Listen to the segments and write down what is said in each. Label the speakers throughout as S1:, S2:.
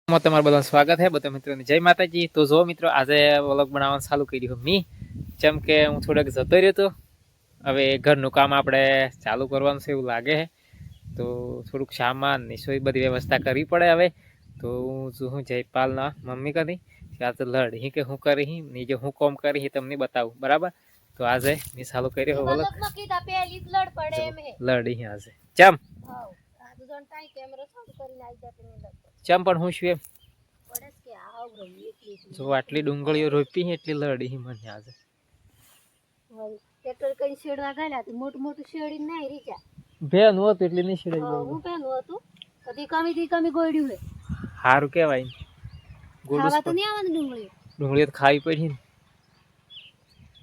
S1: તમારું બધાનું સ્વાગત છે બધા મિત્રોને જય માતાજી। તો જો મિત્રો આજે વ્લોગ બનાવવાનું ચાલુ કર્યું મી જેમ કે હું થોડોક જતો રહ્યો હતો। હવે ઘરનું કામ આપણે ચાલુ કરવાનું છે એવું લાગે છે, તો થોડુંક સામાન ની બધી વ્યવસ્થા કરવી પડે। હવે તો હું જયપાલના મમ્મી કરી ત્યાં તો લડી કે હું કરી નીચે હું કોમ કરી તમને બતાવું બરાબર। તો આજે મેં ચાલુ કર્યો વ્લોગ લડી આજે ચમ ચમ પણ હું છું એમ જો આટલી ડુંગળીઓ રોપી એટલી લડી મને આજે
S2: ટ્રેક્ટર કઈ શેડવા ગાલ્યા તો મોટું મોટું શેડી નહીં રીચા
S1: ભેન હોત એટલે નહીં શેડાઈ
S2: જાય હું ભેન હતું કદી કમી ગોળ્યું હે
S1: સારું કહેવાય
S2: ખાવા તો નહીં આવવાનું
S1: ડુંગળી તો ખાવી પડી ને।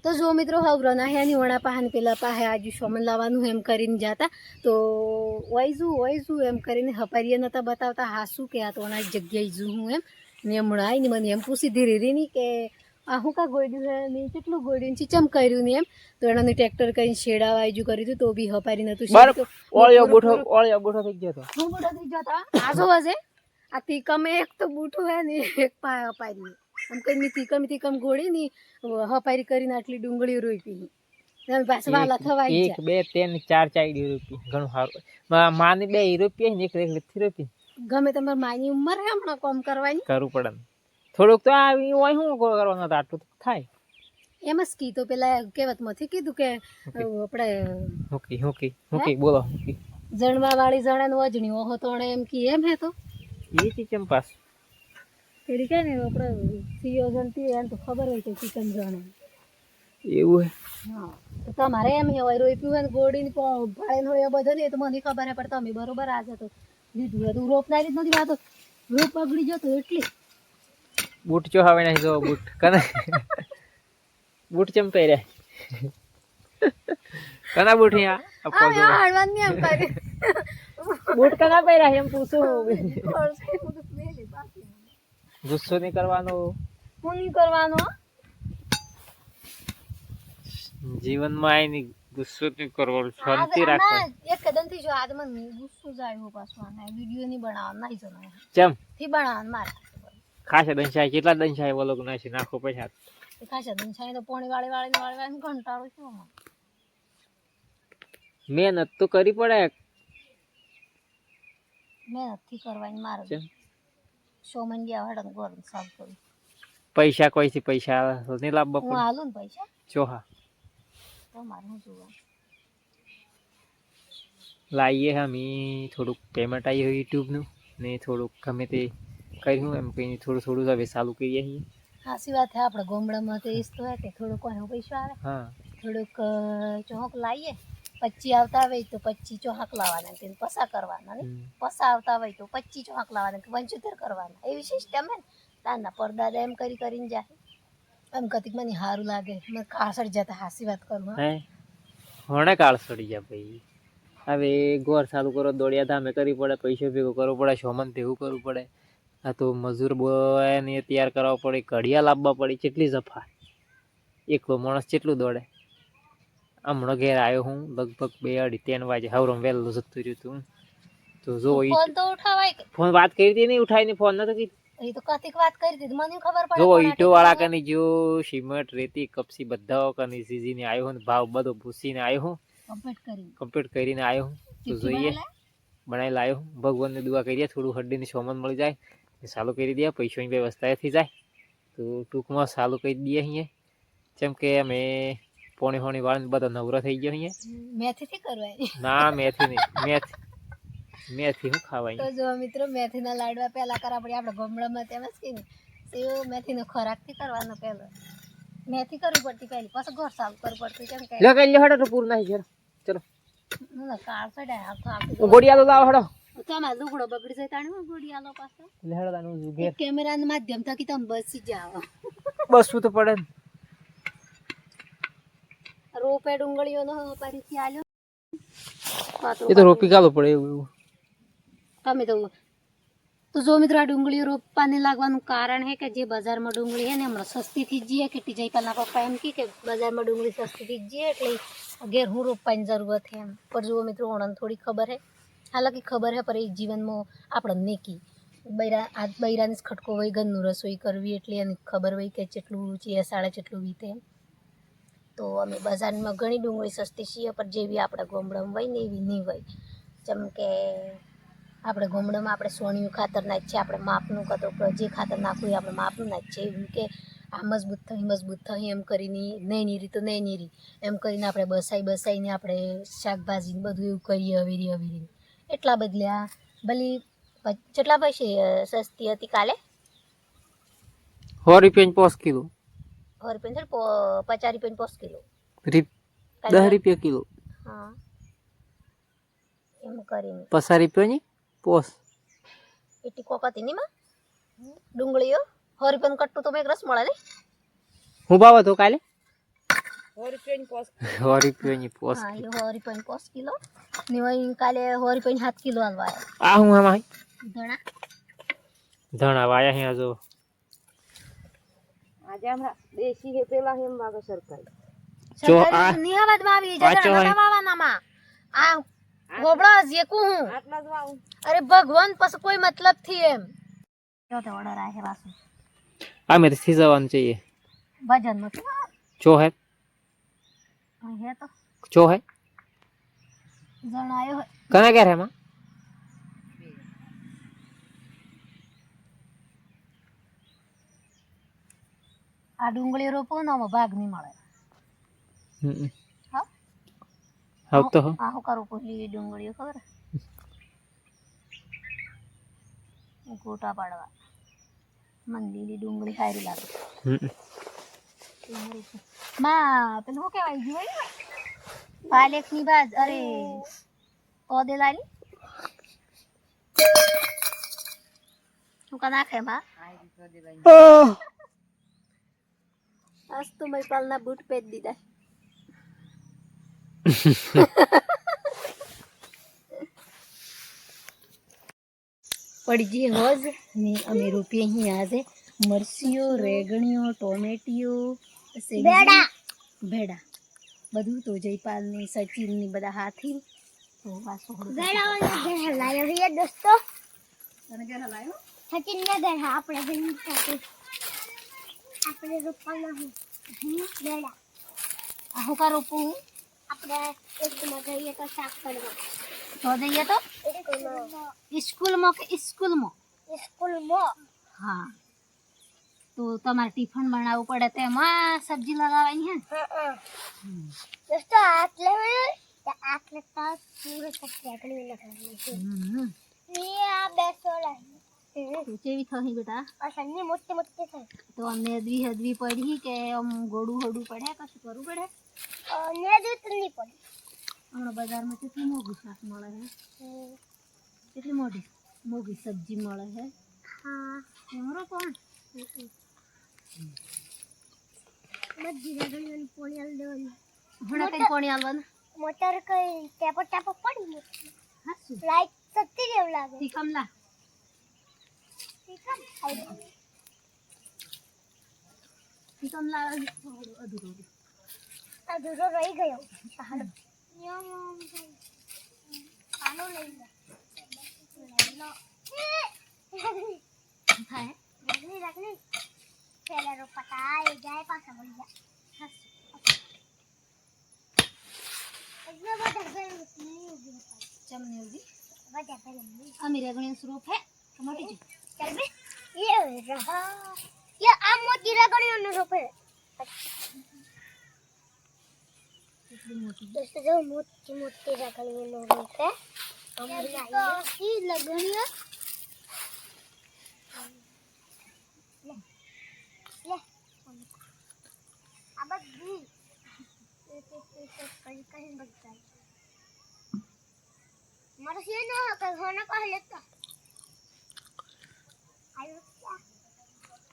S2: તો જો મિત્રો હવરના હેની વણા પાહન પેલા પાહે આજુ સોમન લાવવાનું એમ કરીને જાતા તો વૈજુ એમ કરીને હપારીએ નતા બતાવતા હાસું કે આ તો આ જગ્યાએ જુ હું એમ ને હમણાં આવીને મને એમ પૂછી ધીરે ની કે આ હું કા ગોડ્યું હે ને કેટલું ગોડ્યું ચીચમ કર્યું ને એમ તો એનાનું ટ્રેક્ટર કરીને શેડા વાયજુ કર્યું હતું તો બી હપારી નતું
S1: ઓળિયો બૂઠો થઈ ગયો તો
S2: હું બૂઠો થઈ ગયો હતા આજો વાજે આ તીકમ એક તો બૂઠો હે ને એક પા હપારી એમ કઈ તીકમ ગોળી ની હપારી કરીને આટલી ડુંગળી રોપી પાછા વાલા થવાય
S1: 1 2 3 4 ચાઈડી રોપી ઘણું સારું માની 2 રૂપિયા ને 1 લેથી રોપી
S2: ગમે તમાર માની ઉંમર હે હમણાં કામ કરવાની
S1: કરવું પડે થોડુંક તો આવી હોય શું કરવાનું તો આટલું થાય
S2: એમ જ કી તો પેલા કહેવતમાંથી કીધું કે આપણે
S1: હોકી બોલો
S2: જણવા વાળી જણાને વજણી ઓહો તોણે એમ કી એમ હે તો
S1: એ ચીચમ પાસ
S2: તેરી કે ને આપણે સીઓ જણતી એમ તો ખબર હોય કે ચિકન જણે
S1: એવું હે
S2: હા તો તમારે એમ હોય રોપ્યું હોય ને ગોળીને ભાળેન હોય બધું ને તો મને ખબર હે પણ તમે બરોબર આજે તો લીધું હતું રોપનારી જ નથી વાતો રોપ પગડી જતો એટલી
S1: બૂટ ચો હવે નહીં જો બૂટ કને બૂટ ચમ પહેર્યા કના બૂટ અહીંયા
S2: હળવાન ને એમ કરે
S1: બૂટ કના પહેર્યા એમ પૂછું ગુસ્સો નહીં કરવાનો
S2: હું નહીં કરવાનો
S1: જીવનમાં આવીને ગુસ્સો નહીં કરવાનો શાંતિ રાખવાની
S2: એક કદમ થી જો આદમન ગુસ્સો જાય પાછો આના વિડિયો નહીં બનાવવાનો નહીં જણાય
S1: ચમ
S2: થી બનાવવાનો મારે
S1: ખાસા દંશાય કેટલા દંશાય બોલો કે નાખી નાખો પૈસા
S2: ખાસા દંશાય તો પોણી વાળી ઘંટાળો શું
S1: મહેનત તો કરી પડે
S2: મહેનત થી કરવાની મારે સોમન ગયા હડન ગોર સાફ કરું
S1: પૈસા કોઈથી પૈસા નહીં લાવવા
S2: હું હાલું ને પૈસા
S1: ચોહા
S2: તમારે શું જોવા
S1: લાવીએ અમે થોડુંક પેમેન્ટ આવી હોય યુટ્યુબનું ને થોડુંક ગમે તે કર્યું એમ કંઈ થોડું હવે ચાલુ કરીએ છીએ
S2: સાચી વાત છે આપણે ગામડામાં તો એ જ તો કે થોડુંક કોઈ પૈસા આવે
S1: હા
S2: થોડુંક ચોહક લાવીએ 25 આવતા હોય તો 25 ચોહક લાવવાના તેને પસા કરવાના ને પસા આવતા હોય તો 25 ચોહક લાવવાના 75 કરવાના એવી સિસ્ટમ હે તાના પરદાદા એમ કરીને જાય એમ કતિક મને સારું લાગે મને કાળસડી જતા હાસી વાત કરું
S1: હે હોણે કાળસડી જા ભાઈ હવે ગોર ચાલુ કરો દોડિયા ધામે કરી પડે પૈસો ભેગો કરવો પડે સોમન ભેગું કરવું પડે આ તો મજૂર બોય ને તૈયાર કરવા પડે ઘડિયા લાવવા પડે કેટલી જફા એકલો માણસ કેટલું દોડે હમણાં ઘેર આવ્યો હું લગભગ 2:30-3 વાગે હવરમ વહેલું જતું રહ્યું તું તો જો
S2: ફોન તો ઉઠાવાય
S1: ફોન વાત કરી હતી નહીં ઉઠાઈને ફોન નતો કીધું
S2: એ તો કતિક વાત કરી દીધી મને ખબર પડે
S1: જો ઈટો વાળા કની જો સિમેન્ટ રેતી કપસી બધા કની સીજીને આવ્યો હું ભાવ બધો પૂછીને આવ્યો હું કમ્પ્લીટ કરીને આવ્યો હું તો જોઈએ બનાવી લાવ્યો ભગવાનને દુઆ કરીએ થોડું હડ્ડીની સોમન મળી જાય ચાલુ કરી દે પૈસાની વ્યવસ્થા થઈ જાય તો ટૂંકમાં ચાલુ કરી દઈએ અહીંયા જેમ કે અમે પોણી વાળને બધો નવરો થઈ ગયો અહીંયા
S2: મેથીથી કરવાની
S1: ના મેથી નહીં મેથી શું ખાવાય
S2: તો જો મિત્રો મેથીના લાડવા પહેલા કરવા પડે આપણે ગામડામાં તેમ જ કહીને સેવ મેથીનો ખોરાકથી કરવાનો પહેલો મેથી કરવી પડતી પહેલી પાછું ઘર સાફ કરવું પડતું કેમ કે
S1: લે કઈ લે હડો તો પૂરું નહીં ચલો
S2: ના કાળ સડાય આખો
S1: ગોડિયાલો લાવ હડો
S2: તમારે લુગડો બગડી જાય તાણે હું ગોડિયાલો પાછો
S1: લે હડો તાનું ઘેર
S2: કેમેરાના માધ્યમ થકી તમે બસી જાવ
S1: બસવું તો પડે
S2: રોપે ડુંગળીઓનો પરિથી આલ્યો
S1: એ તો રોપી ગાલો પડે એવું
S2: તમે તો જો મિત્રો આ ડુંગળીઓ રોપવાને લાગવાનું કારણ છે કે જે બજારમાં ડુંગળી છે ને હમણાં સસ્તી થઈ જઈએ કે જયપાલના પપ્પા એમ કે બજારમાં ડુંગળી સસ્તી થઈ જઈએ એટલે ઘેર હું રોપવાની જરૂરત છે એમ પર જુઓ મિત્રો ઓણને થોડી ખબર છે હાલાકી ખબર છે પર એ જીવનમાં આપણે નહીં કી બૈરાને જ ખટકો હોય ઘરનું રસોઈ કરવી એટલે એને ખબર હોય કે જેટલું સાડા જેટલું વીતે એમ. તો અમે બજારમાં ઘણી ડુંગળી સસ્તી છીએ પણ જેવી આપણા ગામડામાં હોય ને એવી નહીં હોય. જેમ કે આપણે ગામડામાં આપણે સોનિયું ખાતર નાખીએ, આપણે માપનું જે ખાતર નાખવું એ આપણે માપનું નાખીએ. એમ કે આ મજબૂત થઈ એમ કરીને નહીં નીરી તો નહીં નીરી એમ કરીને આપણે બસાઈને આપણે શાકભાજી બધું એવું કરીએ અવીરી એટલા બદલ્યા ભલી કેટલા પૈસે સસ્તી હતી કાલે?
S1: 100 રૂપિયા 5 કિલો.
S2: 100 રૂપિયા 50 રૂપિયા 5 કિલો.
S1: 10 રૂપિયા કિલો.
S2: હા એમ કરીને
S1: 50 રૂપિયાની પોસ.
S2: એટલી કોક હતી નહીં માં ડુંગળીઓ 100 રૂપિયાનું કટ્ટું તો મેં રસ મળે ને.
S1: હું ભાવ હતો કાલે?
S3: 100 રૂપિયાની પોસ.
S1: 100 રૂપિયાની પોસ.
S2: હા એ 100 રૂપિયાની 5 કિલો ને વળી કાલે 100 રૂપિયાની 7 કિલો આલવા
S1: આ હું આમાં
S2: ધણા
S1: વાયા અહીંયા જો.
S3: આજે હમણાં દેશી હે પેલા હેમ વાગે સરકારી.
S1: જો આ
S2: સરકારી નિયામતમાં આવી જરા નટાવાનામાં આ ગોબડા જેકું હું
S3: આટલા જ વાવું.
S2: અરે ભગવાન પછી કોઈ મતલબ થી એમ જો તો ઓર્ડર આયા વાસુ
S1: આ મેરે सीजवान चाहिए.
S2: ભજન નો
S1: जो है
S2: હે તો
S1: जो है
S2: જણ આયો હે
S1: કના ક્યારે એમાં?
S2: આ ડુંગળી રોપો ને આમાં ભાગ નહીં મળે. હા
S1: હવે તો
S2: આ હું કરું લીલી ડુંગળીઓ ખબર ગોટા પાડવા મને લીલી ડુંગળી સારી લાગે. માં પેલું શું કહેવાય જોયું પાલેક ની બાજ અરે કોદે લાલી શું કા નાખે માં આજ તો મેં પાલના બૂટ પહેરી દીધા. પડી જઈએ હોજ ને અમે રોપીએ અહીં આજે મરચીઓ રેગણીઓ ટોમેટીઓ ભેડા બધું તો જયપાલ ને સચિન ને બધા હાથી તો પાછો દોસ્તો સચિન ને ઘર આપણે રોપવાના બેડા આ હું કા રોપું આપણે એકમાં જઈએ તો શાક કરવા તો જઈએ તો સ્કૂલમાં હા તો તમારે ટિફિન બનાવવું પડે તો એમાં સબ્જી લગાવવાની હે દોસ્તો આટલે તો પૂરો સબ્જી લગાવવાની છે ને આ બેસોલા કેવી થઈ બેટા અસની મોટી મોટી થઈ તો અમને હદવી પડી કે આમ ગોડું હોડું પડે કશું કરવું પડે નેદવી તો નહીં પડે. હમણાં બજારમાં કેટલી મોંઘી શાક મળે છે કેટલી મોંઘી સબ્જી મળે છે. હા એમરો કોણ બધી રેગણીઓની પોણી આલ દેવાની હમણાં કઈ પોણી આલવાનું મોટર કઈ ટેપો પડી હા શું લાઈટ સત્તી જેવું લાગે ઠીકમલા અધૂરો રહી ગયો પાનો લઈ લો રાખની પેલા પટાઈ જાય પાછા મળી જાય અમે રેગણીઓ સ્વરૂપ હે મોટી जी चल बे ये रहा ये आम मोटी रगड़ियों ने रोपे कितनी मोटी दोस्तों जो मोटी मोटी रगड़ियों ने रोपे हमारी आई लगड़ियां ले अब दी कहीं बगता मरसी ना होना पहले तो आयो